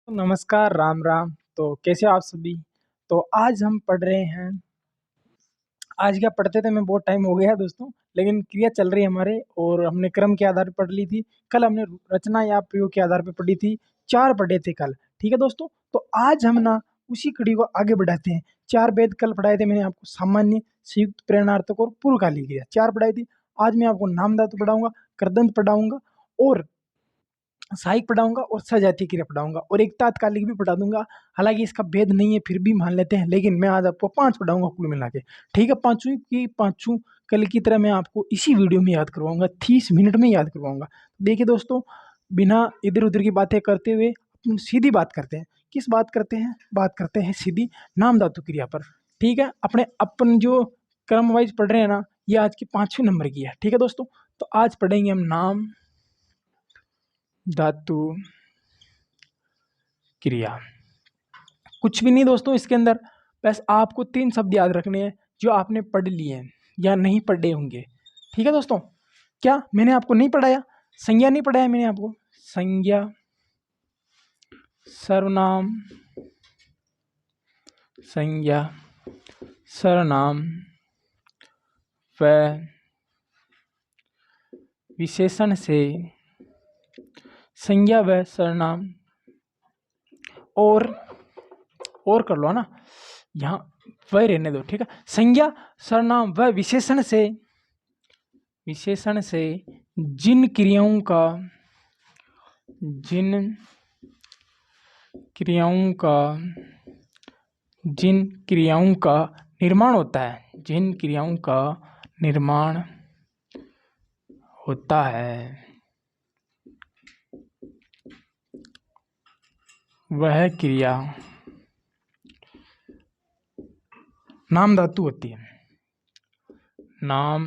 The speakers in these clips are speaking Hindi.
नमस्कार, राम राम। तो कैसे हो आप सभी। तो आज हम पढ़ रहे हैं। आज क्या पढ़ते थे, मैं बहुत टाइम हो गया है दोस्तों, लेकिन क्रिया चल रही है हमारे और हमने क्रम के आधार पर पढ़ ली थी। कल हमने रचना या प्रयोग के आधार पर पढ़ी थी। 4 पढ़े थे कल। ठीक है दोस्तों, तो आज हम ना उसी कड़ी को आगे बढ़ाते हैं। 4 वेद कल पढ़ाए थे मैंने आपको, सामान्य, संयुक्त, प्रेरणार्थक और पूर्वकालिक क्रिया 4 पढ़ाई थी। आज मैं आपको नाम धातु पढ़ाऊंगा, कृदंत पढ़ाऊंगा और सहायक पढ़ाऊंगा और सजातीय क्रिया पढ़ाऊंगा और एक तात्कालिक भी पढ़ा दूंगा। हालांकि इसका भेद नहीं है, फिर भी मान लेते हैं, लेकिन मैं आज आपको 5 पढ़ाऊंगा कुल मिला के। ठीक है, पांचों की पांचों कल की तरह मैं आपको इसी वीडियो में याद करवाऊंगा, 30 मिनट में याद करवाऊंगा। देखिए दोस्तों, बिना इधर उधर की बातें करते हुए अपन सीधी बात करते हैं। किस बात करते हैं? बात करते हैं सीधी नाम धातु क्रिया पर। ठीक है, अपने अपन जो क्रम वाइज पढ़ रहे हैं ना, ये आज की 5वें नंबर की है। ठीक है दोस्तों, तो आज पढ़ेंगे हम नाम धातु क्रिया। कुछ भी नहीं दोस्तों इसके अंदर, बस आपको 3 शब्द याद रखने हैं जो आपने पढ़ लिए हैं या नहीं पढ़े होंगे। ठीक है दोस्तों, क्या मैंने आपको नहीं पढ़ाया? संज्ञा नहीं पढ़ाया मैंने आपको? संज्ञा, सर्वनाम, संज्ञा, सर्वनाम व विशेषण से, संज्ञा व सर्वनाम और कर लो ना, यहाँ वह रहने दो। ठीक है, संज्ञा, सर्वनाम व विशेषण से जिन क्रियाओं का निर्माण होता है, जिन क्रियाओं का निर्माण होता है वह क्रिया नाम धातु होती है। नाम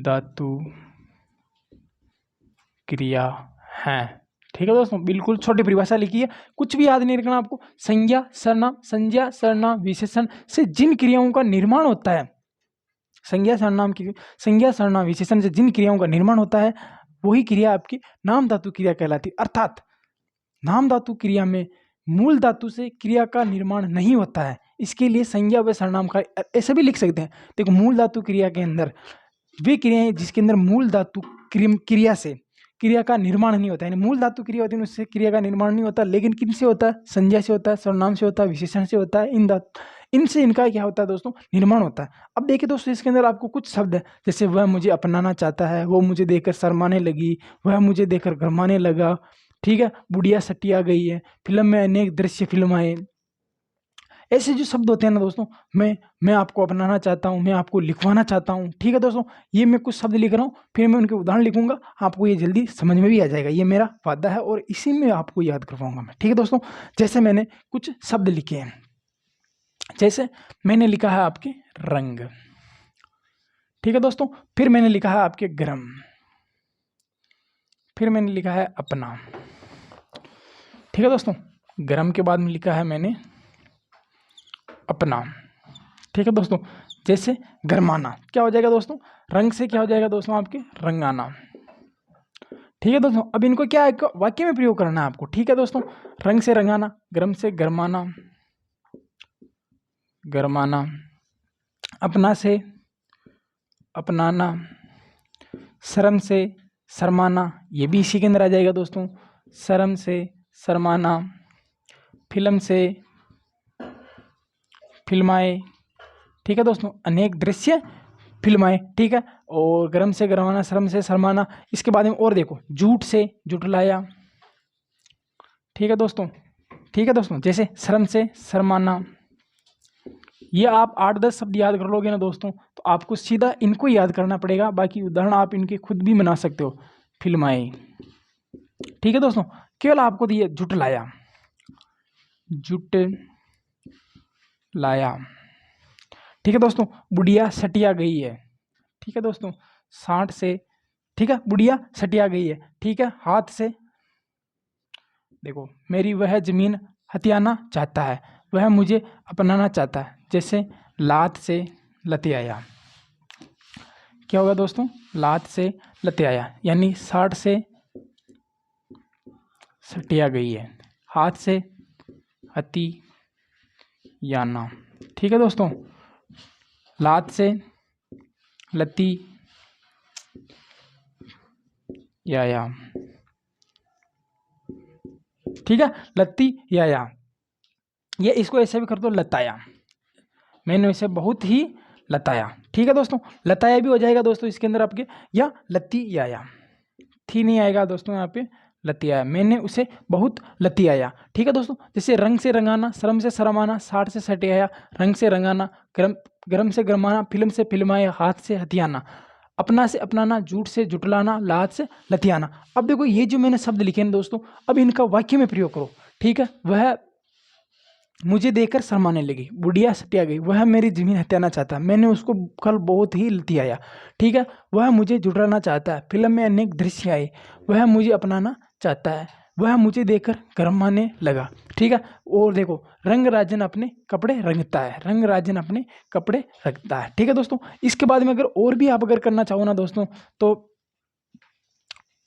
धातु क्रिया है। ठीक है दोस्तों, बिल्कुल छोटी परिभाषा लिखी है, कुछ भी याद नहीं रखना आपको। संज्ञा, सर्वनाम, संज्ञा, सर्वनाम, विशेषण से जिन क्रियाओं का निर्माण होता है, संज्ञा, सर्वनाम, विशेषण से जिन क्रियाओं का निर्माण होता है, वही क्रिया आपकी नाम धातु क्रिया कहलाती है। अर्थात नाम धातु क्रिया में मूल धातु से क्रिया का निर्माण नहीं होता है। इसके लिए संज्ञा व सर्वनाम का ऐसे भी लिख सकते हैं। देखो, मूल धातु क्रिया के अंदर वे क्रियाएं जिसके अंदर मूल धातु क्रिया से क्रिया का निर्माण नहीं होता है, यानी मूल धातु क्रिया होती है उससे क्रिया का निर्माण नहीं होता, लेकिन किन से होता है? संज्ञा से होता है, सर्वनाम से होता है, विशेषण से होता है। इनसे इनका क्या होता है दोस्तों? निर्माण होता है। अब देखिए दोस्तों, इसके अंदर आपको कुछ शब्द है, जैसे वह मुझे अपनाना चाहता है, वो मुझे देखकर शर्माने लगी, वह मुझे देखकर गरमाने लगा। ठीक है, बुढ़िया सटिया गई है, फिल्म में अनेक दृश्य फिल्माए। ऐसे जो शब्द होते हैं ना दोस्तों, मैं आपको अपनाना चाहता हूँ, मैं आपको लिखवाना चाहता हूँ। ठीक है दोस्तों, ये मैं कुछ शब्द लिख रहा हूँ, फिर मैं उनके उदाहरण लिखूंगा, आपको ये जल्दी समझ में भी आ जाएगा। ये मेरा वादा है और इसी में आपको याद करवाऊंगा मैं। ठीक है दोस्तों, जैसे मैंने कुछ शब्द लिखे हैं, जैसे मैंने लिखा है आपके रंग। ठीक है दोस्तों, फिर मैंने लिखा है आपके गरम, फिर मैंने लिखा है अपना। ठीक है दोस्तों, गरम के बाद में लिखा है मैंने अपना। ठीक है दोस्तों, जैसे गरमाना क्या हो जाएगा दोस्तों? रंग से क्या हो जाएगा दोस्तों? आपके रंगाना। ठीक है दोस्तों, अब इनको क्या एक वाक्य में प्रयोग करना है आपको। ठीक है दोस्तों, रंग से रंगाना, गरम से गरमाना, गरमाना, अपना से अपनाना, शर्म से शर्माना, ये भी इसी के अंदर आ जाएगा दोस्तों। शर्म से शर्माना, फिल्म से फिल्माए। ठीक है दोस्तों, अनेक दृश्य फिल्माए। ठीक है, और गरम से गरमाना, शर्म से शर्माना। इसके बाद में और देखो, झूठ से झुठलाया। ठीक है दोस्तों, ठीक है दोस्तों, जैसे शर्म से शर्माना। ये आप 8-10 शब्द याद कर लोगे ना दोस्तों, तो आपको सीधा इनको याद करना पड़ेगा, बाकी उदाहरण आप इनके खुद भी बना सकते हो। फिल्माए। ठीक है दोस्तों, केवल आपको दिए झुठलाया, झुट लाया। ठीक है दोस्तों, बुढ़िया सटिया गई है। ठीक है दोस्तों, 60 से, ठीक है, बुढ़िया सटिया गई है। ठीक है, हाथ से देखो, मेरी वह जमीन हथियाना चाहता है, वह मुझे अपनाना चाहता है। जैसे लात से लतियाया। क्या होगा दोस्तों? लात से लतियाया, यानी 60 सटिया गई है, हाथ से हथियाना। ठीक है दोस्तों, लात से लती या। ठीक है, लत्ती या ये इसको ऐसे भी कर दो, लताया, मैंने इसे बहुत ही लताया। ठीक है दोस्तों, लताया भी हो जाएगा दोस्तों इसके अंदर आपके, या लत्ती या थी नहीं आएगा दोस्तों यहाँ पे, लतियाया, मैंने उसे बहुत लतियाया। ठीक है दोस्तों, जैसे रंग से रंगाना, शर्म से शर्माना, साठ से सटियाया, रंग से रंगाना, गरम से गरमाना, फिल्म से फिल्माया, हाथ से हथियाना, अपना से अपनाना, झूठ से जुटलाना, लात से लतियाना। अब देखो ये जो मैंने शब्द लिखे हैं दोस्तों, अब इनका वाक्य में प्रयोग करो। ठीक है, वह मुझे देखकर शर्माने लगी, बुढ़िया सटिया गई, वह मेरी जमीन हथियाना चाहता है, मैंने उसको कल बहुत ही लतियाया। ठीक है, वह मुझे जुटाना चाहता है, फिल्म में अनेक दृश्य आए, वह मुझे अपनाना चाहता है, वह मुझे देखकर गरमाने लगा। ठीक है, और देखो, रंग राजन अपने कपड़े रंगता है, रंग राजन अपने कपड़े रखता है। ठीक है दोस्तों, इसके बाद में अगर और भी आप अगर करना चाहो ना दोस्तों, तो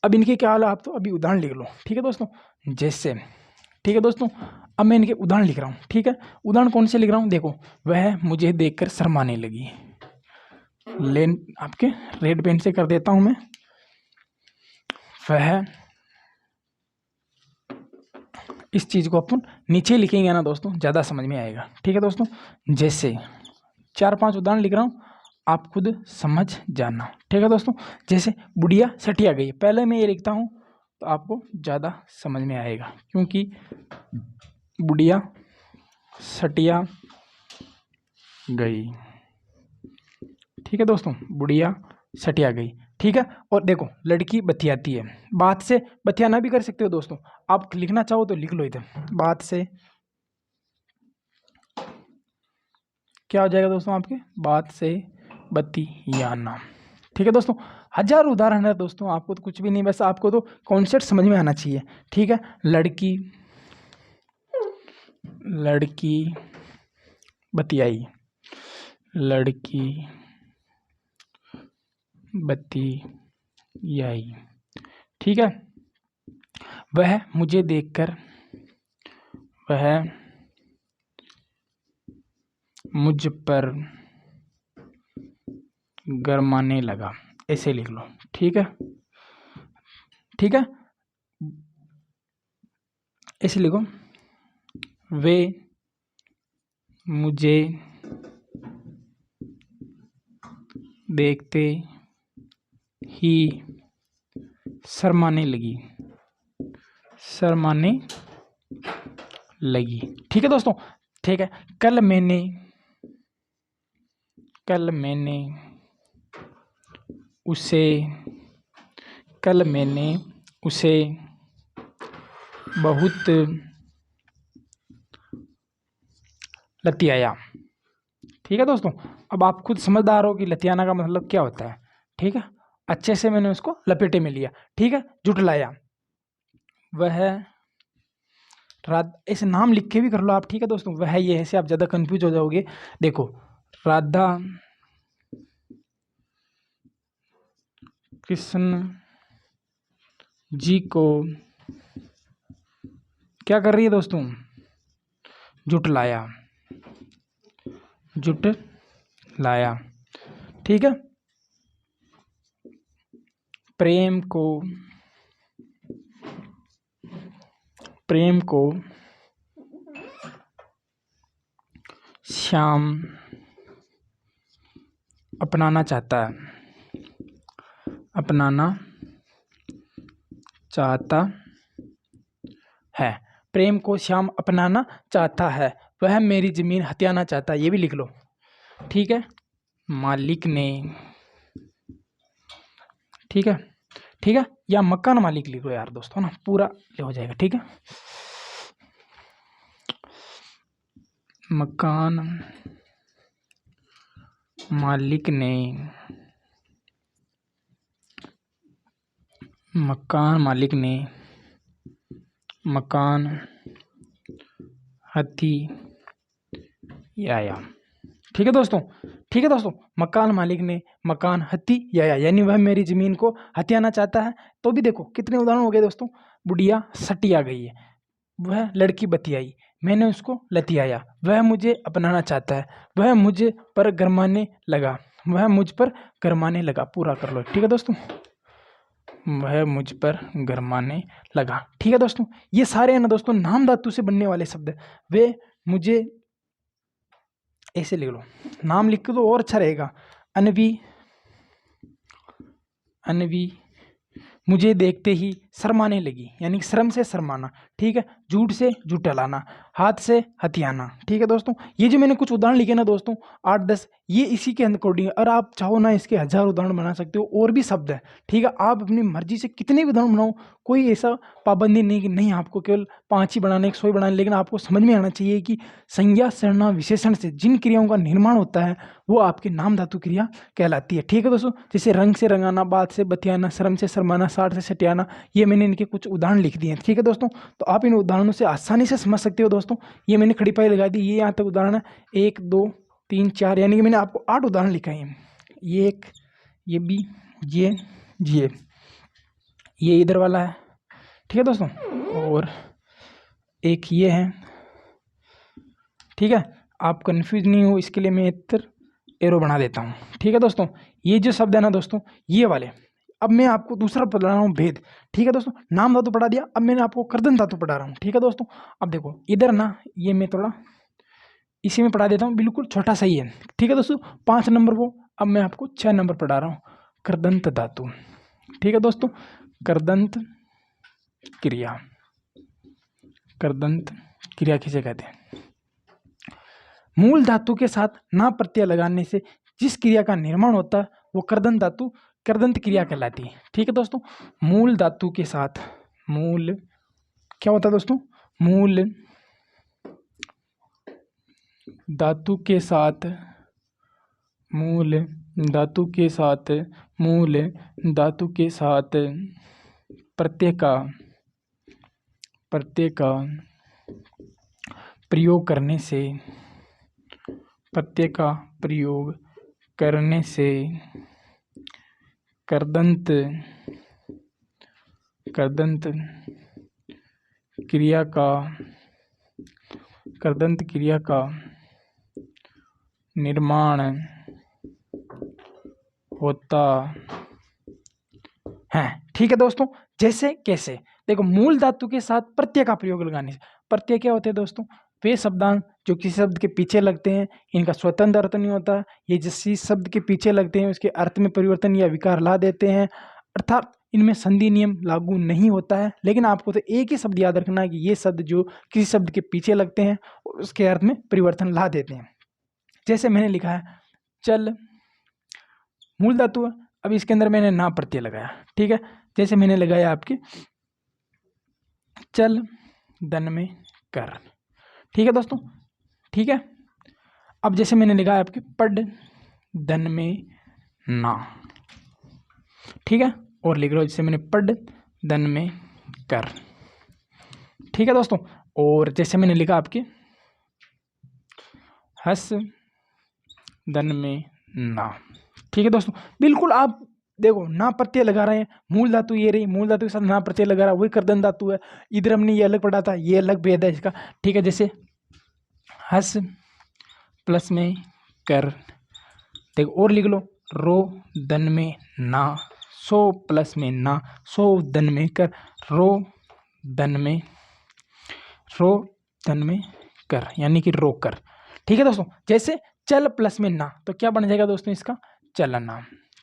अब इनके क्या हाल है, आप तो अभी उदाहरण लिख लो। ठीक है दोस्तों, जैसे, ठीक है दोस्तों, अब मैं इनके उदाहरण लिख रहा हूँ। ठीक है, उदाहरण कौन से लिख रहा हूँ, देखो, वह मुझे देखकर शर्माने लगी, लेन आपके रेड पेन से कर देता हूं मैं, वह, इस चीज को अपन नीचे लिखेंगे ना दोस्तों, ज्यादा समझ में आएगा। ठीक है दोस्तों, जैसे 4-5 उदाहरण लिख रहा हूँ, आप खुद समझ जाना। ठीक है दोस्तों, जैसे बुढ़िया सटिया गई, पहले मैं ये लिखता हूँ तो आपको ज़्यादा समझ में आएगा, क्योंकि बुढ़िया सटिया गई। ठीक है दोस्तों, बुढ़िया सटिया गई। ठीक है, और देखो, लड़की बतियाती है, बात से बतियाना भी कर सकते हो दोस्तों, आप लिखना चाहो तो लिख लो इधर, बात से क्या हो जाएगा दोस्तों आपके, बात से बतियाना। ठीक है दोस्तों, 1000 उदाहरण है दोस्तों, आपको तो कुछ भी नहीं, बस आपको तो कॉन्सेप्ट समझ में आना चाहिए। ठीक है, लड़की बतियाई, लड़की बतियाई। ठीक है, वह मुझे देखकर, वह मुझ पर गरमाने लगा, ऐसे लिख लो। ठीक है, ठीक है, ऐसे लिखो, वे मुझे देखते ही शर्माने लगी, शर्माने लगी। ठीक है दोस्तों, ठीक है, कल मैंने उसे बहुत लतियाया। ठीक है दोस्तों, अब आप खुद समझदार हो कि लतियाना का मतलब क्या होता है। ठीक है, अच्छे से मैंने उसको लपेटे में लिया। ठीक है, जुटलाया, वह रात, ऐसे नाम लिख के भी कर लो आप। ठीक है दोस्तों, वह ये ऐसे आप ज़्यादा कंफ्यूज हो जाओगे। देखो, राधा कृष्ण जी को क्या कर रही है दोस्तों, जुटलाया, जुटलाया। ठीक है, प्रेम को श्याम अपनाना चाहता है, प्रेम को श्याम अपनाना चाहता है, वह मेरी जमीन हथियाना चाहता है, ये भी लिख लो। ठीक है, मालिक ने, ठीक है, ठीक है, या मकान मालिक लिख लो यार दोस्तों ना, पूरा हो जाएगा। ठीक है, मकान मालिक ने मकान हथियाया। ठीक है दोस्तों, ठीक है दोस्तों, मकान मालिक ने मकान हथियाया, यानी वह मेरी जमीन को हथियाना चाहता है। तो भी देखो कितने उदाहरण हो गए दोस्तों। बुढ़िया सटिया गई है, वह लड़की बतियाई, मैंने उसको लतियाया, वह मुझे अपनाना चाहता है, वह मुझ पर गरमाने लगा, वह मुझ पर गरमाने लगा। पूरा कर लो, ठीक है दोस्तों। वह मुझ पर गरमाने लगा, ठीक है दोस्तों। ये सारे है ना दोस्तों नाम धातु से बनने वाले शब्द है। वे मुझे, ऐसे लिख लो, नाम लिख के तो और अच्छा रहेगा। अनवी, अनवी मुझे देखते ही शर्माने लगी, यानी शर्म से शर्माना, ठीक है। झूठ से झुठलाना, हाथ से हथियाना, ठीक है दोस्तों। ये जो मैंने कुछ उदाहरण लिखे ना दोस्तों 8-10, ये इसी के अकॉर्डिंग, और आप चाहो ना इसके 1000 उदाहरण बना सकते हो, और भी शब्द है, ठीक है। आप अपनी मर्जी से कितने भी उदाहरण बनाओ, कोई ऐसा पाबंदी नहीं कि नहीं आपको केवल 5 ही बनाने, 100 ही बनाने, लेकिन आपको समझ में आना चाहिए कि संज्ञा सर्वनाम विशेषण से जिन क्रियाओं का निर्माण होता है वो आपके नाम धातु क्रिया कहलाती है, ठीक है दोस्तों। जैसे रंग से रंगाना, बात से बतियाना, शर्म से शर्माना, साठ से सटियाना, ये मैंने इनके कुछ उदाहरण लिख दिए हैं, ठीक है दोस्तों। तो आप इन उदाहरणों से आसानी से समझ सकते हो दोस्तों। ये मैंने खड़ी पाई लगा दी, ये यहाँ तक उदाहरण है 1 2 3 4, यानी कि मैंने आपको 8 उदाहरण लिखाए हैं। ये एक, ये भी, ये इधर वाला है, ठीक है दोस्तों, और एक ये है, ठीक है। आप कंफ्यूज नहीं हो इसके लिए मैं इधर एरो बना देता हूँ, ठीक है दोस्तों। ये जो शब्द है ना दोस्तों, ये वाले, अब मैं आपको दूसरा पढ़ा रहा हूँ भेद, ठीक है दोस्तों। नाम धातु पढ़ा दिया, अब मैंने आपको कर्दन धातु पढ़ा रहा हूँ, ठीक है दोस्तों। अब देखो इधर ना, ये मैं थोड़ा इसी में पढ़ा देता हूँ, बिल्कुल छोटा सा ही है, ठीक है दोस्तों। 5 नंबर वो, अब मैं आपको 6 नंबर पढ़ा रहा हूँ, कर्दंत धातु, ठीक है दोस्तों। कर्दंत क्रिया, कर्दंत क्रिया किसे कहते हैं? मूल धातु के साथ ना प्रत्यय लगाने से जिस क्रिया का निर्माण होता है वो कर्दंत धातु, कर्दंत क्रिया कहलाती है, ठीक है दोस्तों। मूल धातु के साथ, मूल क्या होता है दोस्तों? मूल धातु के साथ, मूल धातु के साथ, मूल धातु के साथ प्रत्यय का प्रयोग करने से, प्रत्यय का प्रयोग करने से कर्दंत क्रिया का निर्माण होता है, ठीक है दोस्तों। जैसे कैसे? देखो, मूल धातु के साथ प्रत्यय का प्रयोग लगाने से, प्रत्यय क्या होते हैं दोस्तों? वे शब्दांश जो किसी शब्द के पीछे लगते हैं, इनका स्वतंत्र अर्थ नहीं होता, ये जिस शब्द के पीछे लगते हैं उसके अर्थ में परिवर्तन या विकार ला देते हैं, अर्थात इनमें संधि नियम लागू नहीं होता है। लेकिन आपको तो एक ही शब्द याद रखना है कि ये शब्द जो किसी शब्द के पीछे लगते हैं उसके अर्थ में परिवर्तन ला देते हैं। जैसे मैंने लिखा है चल, मूल धातु है, अब इसके अंदर मैंने ना प्रत्यय लगाया, ठीक है। जैसे मैंने लगाया आपके चल दन में कर, ठीक है दोस्तों, ठीक है। अब जैसे मैंने लिखा है आपके पढ़ दन में ना, ठीक है, और लिख लो जैसे मैंने पढ़ दन में कर, ठीक है दोस्तों। और जैसे मैंने लिखा आपके हस दन में ना, ठीक है दोस्तों। बिल्कुल आप देखो ना प्रत्यय लगा रहे हैं, मूल धातु ये रही, मूल धातु के साथ ना प्रत्यय लगा रहा, वही कर्दन धातु है। इधर हमने ये अलग पढ़ा था, ये अलग भेद है इसका, ठीक है। जैसे हस प्लस में कर, देखो और लिख लो रो दन में ना, सो प्लस में ना, सो दन में कर, रो दन में कर, यानी कि रो कर, ठीक है दोस्तों। जैसे चल प्लस में ना, तो क्या बन जाएगा दोस्तों इसका? चलना,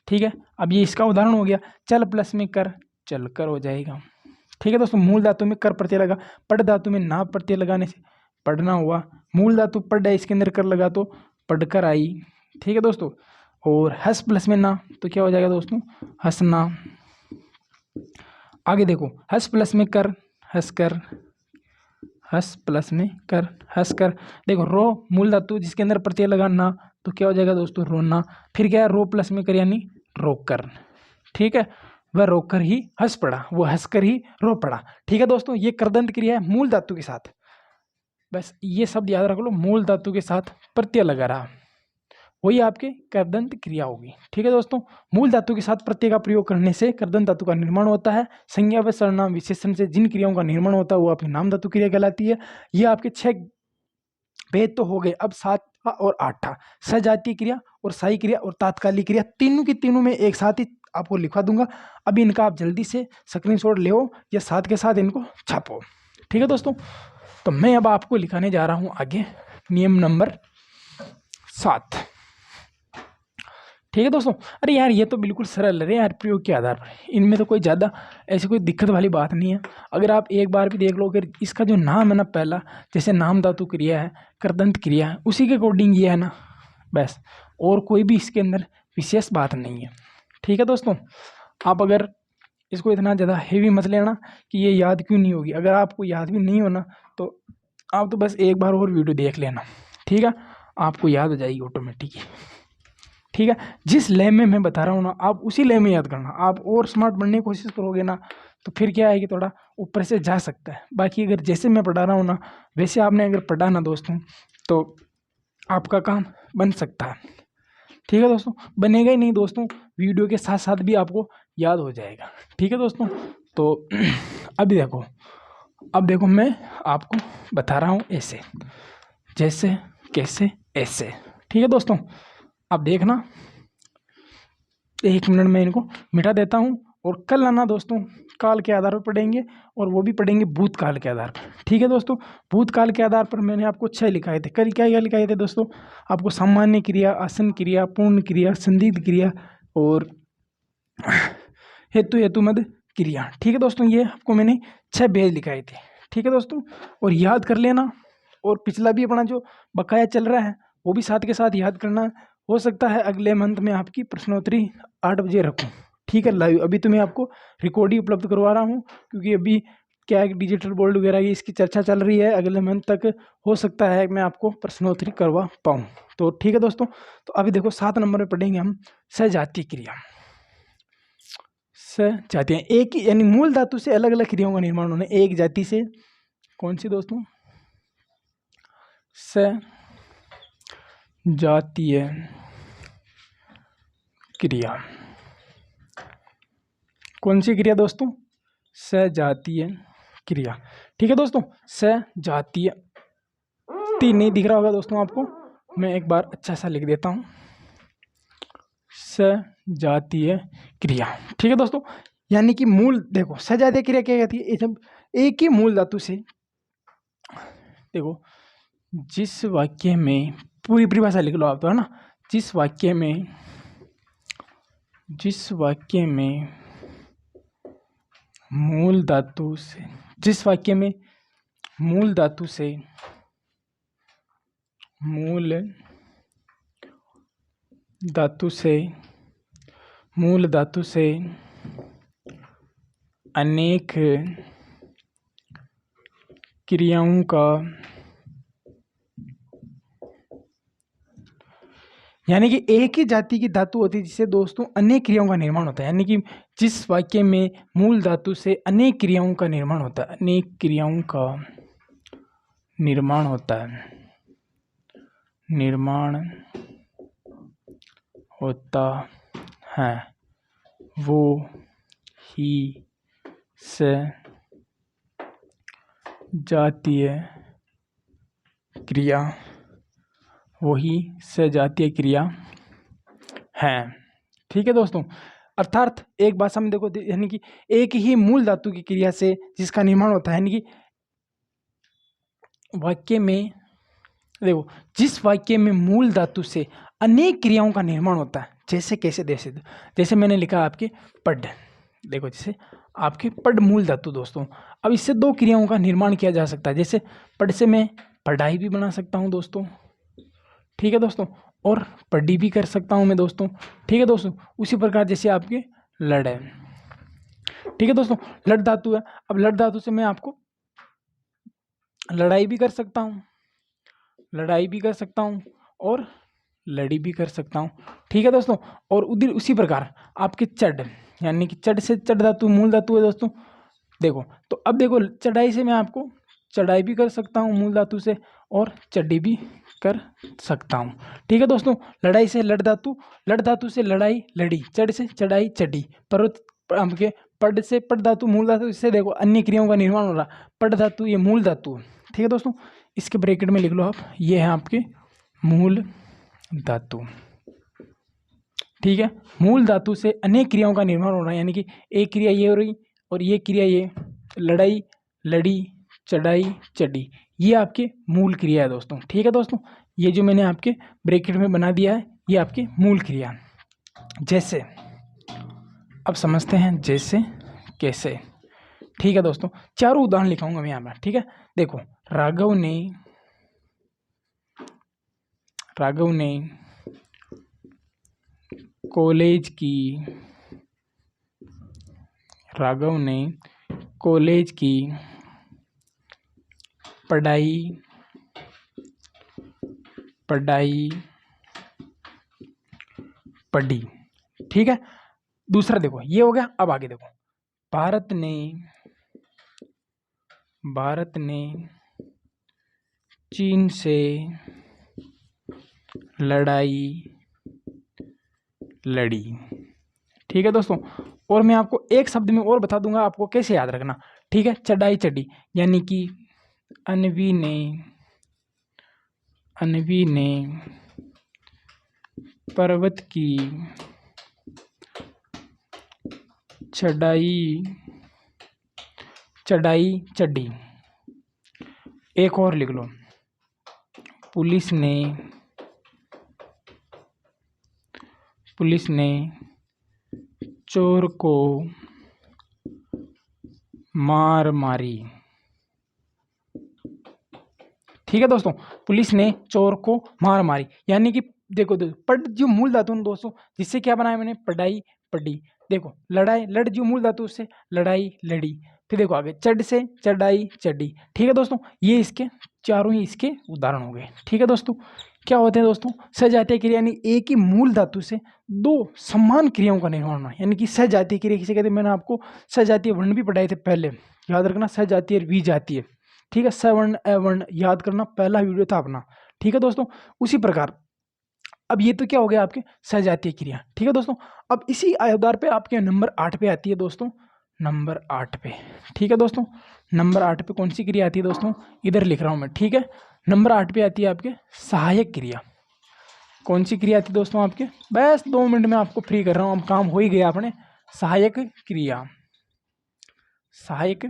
ठीक है। अब ये इसका उदाहरण हो गया, चल प्लस में कर, चल कर हो जाएगा, ठीक है दोस्तों। मूल धातु में कर प्रत्यय लगा, पढ़ धातु में ना प्रत्यय लगाने से पढ़ना हुआ, मूल धातु पढ़ है, इसके अंदर कर लगा तो पढ़कर आई, ठीक है दोस्तों। और हस प्लस में ना, तो क्या हो जाएगा दोस्तों? हंसना। आगे देखो, हस प्लस में कर, हंस कर, हस प्लस में कर, हंस कर। देखो रो मूल धातु जिसके अंदर प्रत्यय लगा ना, तो क्या हो जाएगा दोस्तों? रोना। फिर क्या है? रो प्लस में कर, यानी रोक कर, ठीक है। वह रोक कर ही हंस पड़ा, वो हंस कर ही रो पड़ा, ठीक है दोस्तों। ये कर्दंत क्रिया है मूल धातु के साथ, बस ये शब्द याद रख लो, मूल धातु के साथ प्रत्यय लगा रहा, वही आपके कर्दंत क्रिया होगी। ठीक है दोस्तों, मूल धातु के साथ प्रत्यय का प्रयोग करने से कर्दंत धातु का निर्माण होता है। संज्ञा व सर्वनाम विशेषण से जिन क्रियाओं का निर्माण होता है वो आपकी नाम धातु क्रिया कहलाती है। ये आपके 6 भेद तो हो गए। अब 7वां और 8वां, सजातीय क्रिया और साई क्रिया और तात्कालिक क्रिया, तीनों की तीनों में एक साथ ही आपको लिखवा दूंगा। अभी इनका आप जल्दी से स्क्रीनशॉट ले या साथ के साथ इनको छापो। ठीक है दोस्तों, तो मैं अब आपको लिखाने जा रहा हूं आगे नियम नंबर 7। ठीक है दोस्तों, अरे यार ये तो बिल्कुल सरल है यार, प्रयोग के आधार पर, इनमें तो कोई ज़्यादा ऐसी कोई दिक्कत वाली बात नहीं है। अगर आप एक बार भी देख लो, अगर इसका जो नाम है ना पहला, जैसे नाम धातु क्रिया है, कर्दंत क्रिया है, उसी के अकॉर्डिंग ये है ना, बस, और कोई भी इसके अंदर विशेष बात नहीं है। ठीक है दोस्तों, आप अगर इसको इतना ज़्यादा हेवी मत लेना कि ये याद क्यों नहीं होगी। अगर आपको याद भी नहीं होना तो आप तो बस एक बार और वीडियो देख लेना, ठीक है, आपको याद हो जाएगी ऑटोमेटिक। ठीक है, जिस लय में मैं बता रहा हूँ ना, आप उसी लय में याद करना। आप और स्मार्ट बनने की कोशिश करोगे ना तो फिर क्या है कि थोड़ा ऊपर से जा सकता है। बाकी अगर जैसे मैं पढ़ा रहा हूँ ना वैसे आपने अगर पढ़ा ना दोस्तों तो आपका काम बन सकता है। ठीक है दोस्तों, बनेगा ही नहीं दोस्तों, वीडियो के साथ साथ भी आपको याद हो जाएगा। ठीक है दोस्तों, तो अब देखो मैं आपको बता रहा हूँ ऐसे, जैसे कैसे ऐसे। ठीक है दोस्तों, अब देखना, 1 मिनट में इनको मिटा देता हूँ और कल आना दोस्तों काल के आधार पर पढ़ेंगे, और वो भी पढ़ेंगे भूतकाल के आधार पर। ठीक है दोस्तों, भूतकाल के आधार पर मैंने आपको 6 लिखाए थे। कल क्या लिखाए थे दोस्तों, आपको सामान्य क्रिया, आसन क्रिया, पूर्ण क्रिया, संदिग्ध क्रिया और हेतुमद क्रिया। ठीक है दोस्तों, ये आपको मैंने 6 भेद लिखाए थे। ठीक है दोस्तों, और याद कर लेना, और पिछला भी अपना जो बकाया चल रहा है वो भी साथ के साथ याद करना। हो सकता है अगले मंथ में आपकी प्रश्नोत्तरी 8 बजे रखूँ। ठीक है, लाइव अभी तो मैं आपको रिकॉर्ड ही उपलब्ध करवा रहा हूँ, क्योंकि अभी क्या है डिजिटल बोर्ड वगैरह की इसकी चर्चा चल रही है। अगले मंथ तक हो सकता है मैं आपको प्रश्नोत्तरी करवा पाऊँ। तो ठीक है दोस्तों, तो अभी देखो 7 नंबर में पढ़ेंगे हम सजातीय क्रिया। सजातीय एक यानी मूल धातु से अलग अलग क्रियाओं का निर्माण होने, एक जाति से, कौन सी दोस्तों, सजातीय क्रिया। कौन सी क्रिया दोस्तों, सजातीय क्रिया। ठीक है दोस्तों, सजातीय, 3 नहीं दिख रहा होगा दोस्तों आपको, मैं एक बार अच्छा सा लिख देता हूँ, सजातीय क्रिया। ठीक है दोस्तों, यानी कि मूल, देखो सजातीय क्रिया क्या कहती है, जब एक ही मूल धातु से, देखो जिस वाक्य में, पूरी परिभाषा लिख लो आप तो, है ना, जिस वाक्य में मूल धातु से, जिस वाक्य में मूल धातु से अनेक क्रियाओं का, यानी कि एक ही जाति की धातु होती है जिससे दोस्तों अनेक क्रियाओं का निर्माण होता है। यानी कि जिस वाक्य में मूल धातु से अनेक क्रियाओं का निर्माण होता है, अनेक क्रियाओं का निर्माण होता है, वो ही सजातीय क्रिया, वही सजातीय क्रिया है। ठीक है दोस्तों, अर्थात एक भाषा में देखो, यानी कि एक ही मूल धातु की क्रिया से जिसका निर्माण होता है, यानी कि वाक्य में, देखो जिस वाक्य में मूल धातु से अनेक क्रियाओं का निर्माण होता है, जैसे कैसे, जैसे मैंने लिखा आपके पढ़, देखो जैसे आपके पढ़ मूल धातु दोस्तों, अब इससे 2 क्रियाओं का निर्माण किया जा सकता है। जैसे पढ़ से मैं पढ़ाई भी बना सकता हूँ दोस्तों, ठीक है दोस्तों, और पढ़ी भी कर सकता हूँ मैं दोस्तों। ठीक है दोस्तों, उसी प्रकार जैसे आपके लड़ है, ठीक है दोस्तों, लड़ धातु है। अब लड़ धातु से मैं आपको लड़ाई भी कर सकता हूँ और लड़ी भी कर सकता हूँ। ठीक है दोस्तों, और उधर उसी प्रकार आपके चढ़, यानी कि चढ़ से, चढ़ धातु मूल धातु है दोस्तों। देखो तो अब देखो चढ़ाई से मैं आपको चढ़ाई भी कर सकता हूँ मूल धातु से, और चढ़ी भी कर सकता हूँ। ठीक है दोस्तों, लड़ाई से लड़ धातु, लड़ धातु से लड़ाई लड़ी, चढ़ से चढ़ाई चढ़ी, पर्वत के पढ़ से पढ़ धातु मूल धातु, इससे देखो अन्य क्रियाओं का निर्माण हो रहा। पढ़ धातु ये मूल धातु है। ठीक है दोस्तों, इसके ब्रैकेट में लिख लो आप, ये है आपके मूल धातु। ठीक है, मूल धातु से अनेक क्रियाओं का निर्माण हो रहा है, यानी कि एक क्रिया ये हो रही और ये क्रिया ये, लड़ाई लड़ी चढ़ाई चढ़ी, ये आपके मूल क्रिया है दोस्तों। ठीक है दोस्तों, ये जो मैंने आपके ब्रैकेट में बना दिया है ये आपके मूल क्रिया। जैसे अब समझते हैं जैसे कैसे। ठीक है दोस्तों, चारों उदाहरण लिखाऊंगा मैं यहाँ पर। ठीक है, देखो राघव ने कॉलेज की पढ़ाई पढ़ी। ठीक है, दूसरा देखो ये हो गया। अब आगे देखो, भारत ने चीन से लड़ाई लड़ी। ठीक है दोस्तों, और मैं आपको एक शब्द में और बता दूंगा, आपको कैसे याद रखना। ठीक है, चढ़ाई चढ़ी, यानी कि अन्वी ने पर्वत की चढ़ाई चढ़ी। एक और लिख लो, पुलिस ने चोर को मार मारी। ठीक है दोस्तों, पुलिस ने चोर को मार मारी, यानी कि देखो पढ़ जो मूल धातु है दोस्तों, जिससे क्या बनाया मैंने, पढ़ाई पढ़ी। देखो लड़ाई लड़ जो मूल धातु उससे लड़ाई लड़ी। फिर देखो आगे चढ़ से चढ़ाई चढ़ी। ठीक है दोस्तों, ये इसके चारों ही इसके उदाहरण हो गए। ठीक है दोस्तों, क्या होते हैं दोस्तों, सजातीय क्रिया, यानी एक ही मूल धातु से दो समान क्रियाओं का निर्माण होना, यानी कि सजातीय क्रिया किसे कहते हैं। मैंने आपको सजातीय वर्ण भी पढ़ाए थे पहले, याद रखना, सजातीय और विजातीय। ठीक है, सवर्ण अवर्ण याद करना, पहला वीडियो था अपना। ठीक है दोस्तों, उसी प्रकार अब ये तो क्या हो गया आपके सजातीय क्रिया। ठीक है दोस्तों, अब इसी आधार पे आपके नंबर 8 पे आती है दोस्तों, नंबर 8 पे। ठीक है दोस्तों, नंबर 8 पे कौन सी क्रिया आती है दोस्तों, इधर लिख रहा हूं मैं। ठीक है, नंबर 8 पे आती है आपके सहायक क्रिया। कौन सी क्रिया आती है दोस्तों आपके, बस 2 मिनट में आपको फ्री कर रहा हूं, अब काम हो ही गया अपने। सहायक क्रिया, सहायक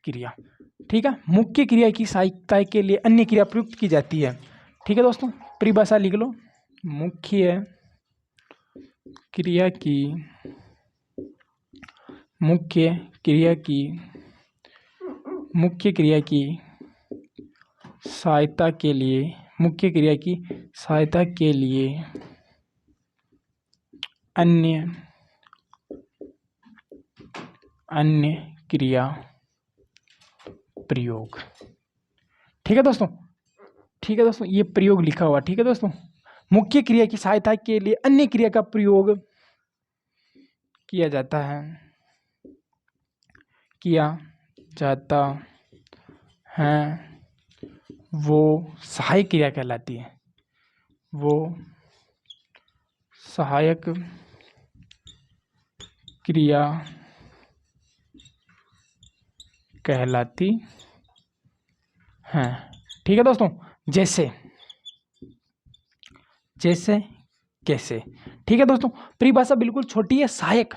क्रिया। ठीक है, मुख्य क्रिया की सहायता के लिए अन्य क्रिया प्रयुक्त की जाती है। ठीक है दोस्तों, परिभाषा लिख लो, मुख्य क्रिया की सहायता के लिए, मुख्य क्रिया की सहायता के लिए अन्य क्रिया प्रयोग। ठीक है दोस्तों, ठीक है दोस्तों, ये प्रयोग लिखा हुआ। ठीक है दोस्तों, मुख्य क्रिया की सहायता के लिए अन्य क्रिया का प्रयोग किया जाता है, वो सहायक क्रिया कहलाती है, वो सहायक क्रिया कहलाती है। ठीक है दोस्तों, जैसे कैसे। ठीक है दोस्तों, परिभाषा बिल्कुल छोटी है, सहायक,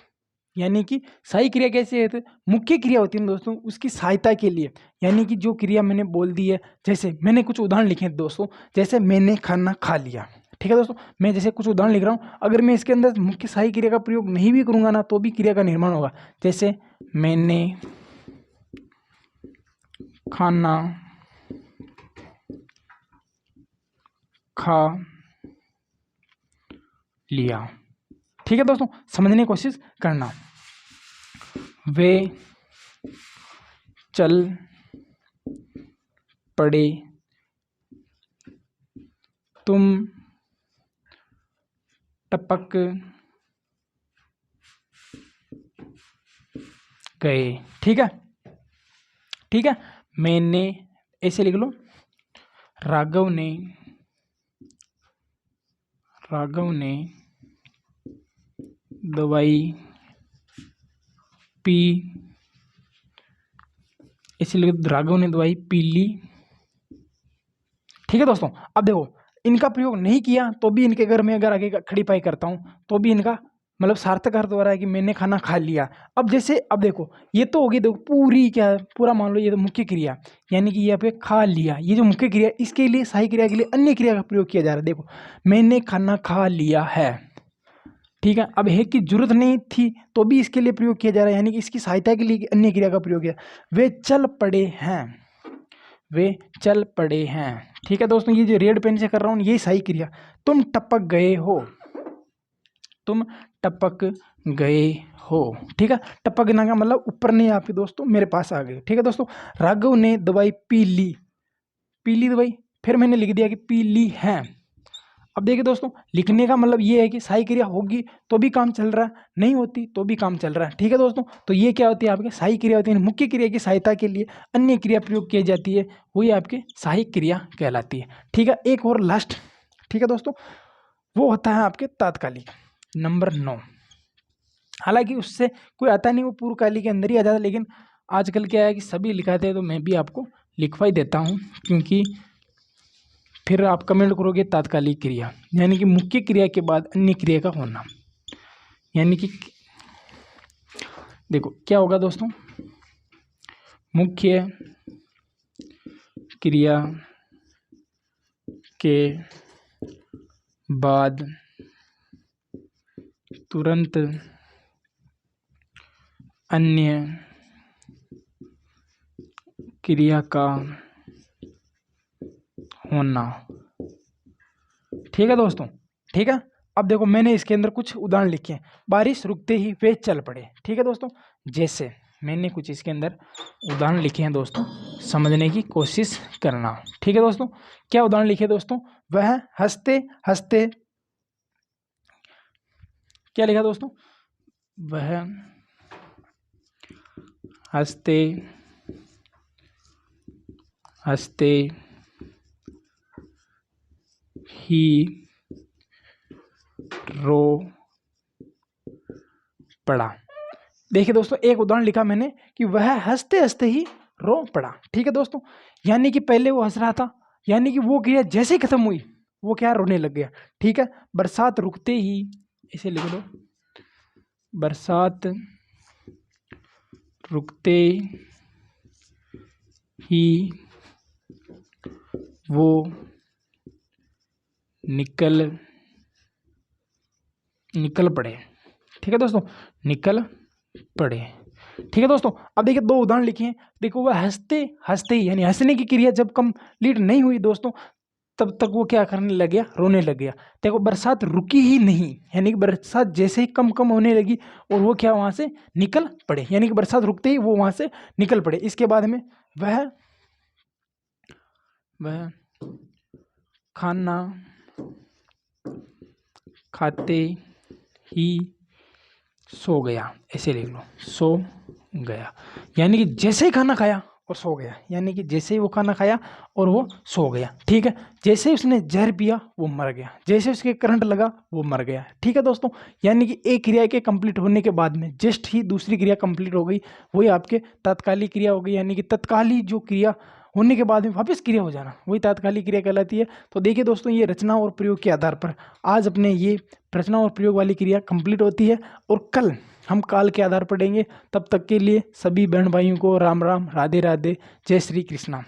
यानी कि सहायक क्रिया कैसे है, तो मुख्य क्रिया होती है दोस्तों उसकी सहायता के लिए, यानी कि जो क्रिया मैंने बोल दी है। जैसे मैंने कुछ उदाहरण लिखे हैं दोस्तों, जैसे मैंने खाना खा लिया। ठीक है दोस्तों, मैं जैसे कुछ उदाहरण लिख रहा हूँ, अगर मैं इसके अंदर मुख्य सहायक क्रिया का प्रयोग नहीं भी करूंगा ना, तो भी क्रिया का निर्माण होगा। जैसे मैंने खाना खा लिया। ठीक है दोस्तों, समझने की कोशिश करना। वे चल पड़े, तुम टपक गए। ठीक है, ठीक है, मैंने ऐसे लिख लो, राघव ने राघव ने दवाई पी, इसलिए राघव ने दवाई पी ली। ठीक है दोस्तों, अब देखो इनका प्रयोग नहीं किया तो भी इनके घर में अगर आगे खड़ी पाई करता हूं तो भी इनका मतलब सार्थक अर्थ हो रहा है कि मैंने खाना खा लिया। अब जैसे अब देखो ये तो होगी, देखो पूरी क्या है, पूरा मान लो ये तो मुख्य क्रिया, यानी कि यहाँ पे खा लिया, ये जो मुख्य क्रिया, इसके लिए सहायक क्रिया के लिए अन्य क्रिया का प्रयोग किया जा रहा है। देखो मैंने खाना खा लिया है, ठीक है। अब है कि जरूरत नहीं थी तो भी इसके लिए प्रयोग किया जा रहा है, यानी कि इसकी सहायता के लिए अन्य क्रिया का प्रयोग किया। वे चल पड़े हैं, वे चल पड़े हैं। ठीक है दोस्तों, ये जो रेड पेन से कर रहा हूं यही सही क्रिया। तुम टपक गए हो, तुम टपक गए हो। ठीक है, टपकना का मतलब ऊपर नहीं आपके दोस्तों मेरे पास आ गए। ठीक है दोस्तों, राघव ने दवाई पी ली, पी ली दवाई, फिर मैंने लिख दिया कि पी ली है। अब देखिए दोस्तों, लिखने का मतलब ये है कि सहायक क्रिया होगी तो भी काम चल रहा है, नहीं होती तो भी काम चल रहा है। ठीक है दोस्तों, तो ये क्या होती है आपके सहायक क्रिया होती है। मुख्य क्रिया की सहायता के लिए अन्य क्रिया प्रयोग की जाती है, वही आपके सहायक क्रिया कहलाती है। ठीक है, एक और लास्ट, ठीक है दोस्तों, वो होता है आपके तात्कालिक, नंबर 9। हालांकि उससे कोई आता नहीं, वो पूर्वकालिक के अंदर ही आ जाता है, लेकिन आजकल क्या है कि सभी लिखाते हैं तो मैं भी आपको लिखवा ही देता हूँ, क्योंकि फिर आप कमेंट करोगे तात्कालिक क्रिया, यानी कि मुख्य क्रिया के बाद अन्य क्रिया का होना। यानी कि देखो क्या होगा दोस्तों, मुख्य क्रिया के बाद तुरंत अन्य क्रिया का होना। ठीक है दोस्तों, ठीक है। अब देखो मैंने इसके अंदर कुछ उदाहरण लिखे हैं। बारिश रुकते ही वे चल पड़े। ठीक है दोस्तों, जैसे मैंने कुछ इसके अंदर उदाहरण लिखे हैं दोस्तों, समझने की कोशिश करना। ठीक है दोस्तों, क्या उदाहरण लिखे दोस्तों, वह हंसते हंसते, क्या लिखा दोस्तों, वह हंसते हंसते ही रो पड़ा। देखिए दोस्तों, एक उदाहरण लिखा मैंने कि वह हंसते हंसते ही रो पड़ा। ठीक है दोस्तों, यानी कि पहले वो हंस रहा था, यानी कि वो क्रिया जैसे ही खत्म हुई वो क्या रोने लग गया। ठीक है, बरसात रुकते ही, इसे लिख लो, बरसात रुकते ही वो निकल पड़े। ठीक है दोस्तों, निकल पड़े। ठीक है दोस्तों, अब देखिए दो उदाहरण लिखे हैं। देखो वह हंसते हंसते ही, यानी हंसने की क्रिया जब कंप्लीट नहीं हुई दोस्तों, तब तक वो क्या करने लग गया, रोने लग गया। देखो बरसात रुकी ही नहीं, यानी कि बरसात जैसे ही कम होने लगी और वो क्या वहां से निकल पड़े, यानी कि बरसात रुकते ही वो वहां से निकल पड़े। इसके बाद में वह खाना खाते ही सो गया, ऐसे लिख लो, सो गया। यानी कि जैसे ही खाना खाया और सो गया, यानी कि जैसे ही वो खाना खाया और वो सो गया। ठीक है, जैसे ही उसने जहर पिया वो मर गया, जैसे उसके करंट लगा वो मर गया। ठीक है दोस्तों, यानी कि एक क्रिया के कंप्लीट होने के बाद में जस्ट ही दूसरी क्रिया कंप्लीट हो गई, वही आपके तात्कालिक क्रिया हो गई। यानी कि तत्कालिक जो क्रिया होने के बाद में वापस क्रिया हो जाना, वही तात्कालिक क्रिया कहलाती है। तो देखिए दोस्तों, ये रचना और प्रयोग के आधार पर आज अपने ये रचना और प्रयोग वाली क्रिया कंप्लीट होती है, और कल हम काल के आधार पर पढ़ेंगे। तब तक के लिए सभी बहन भाइयों को राम राम, राधे राधे, जय श्री कृष्णा।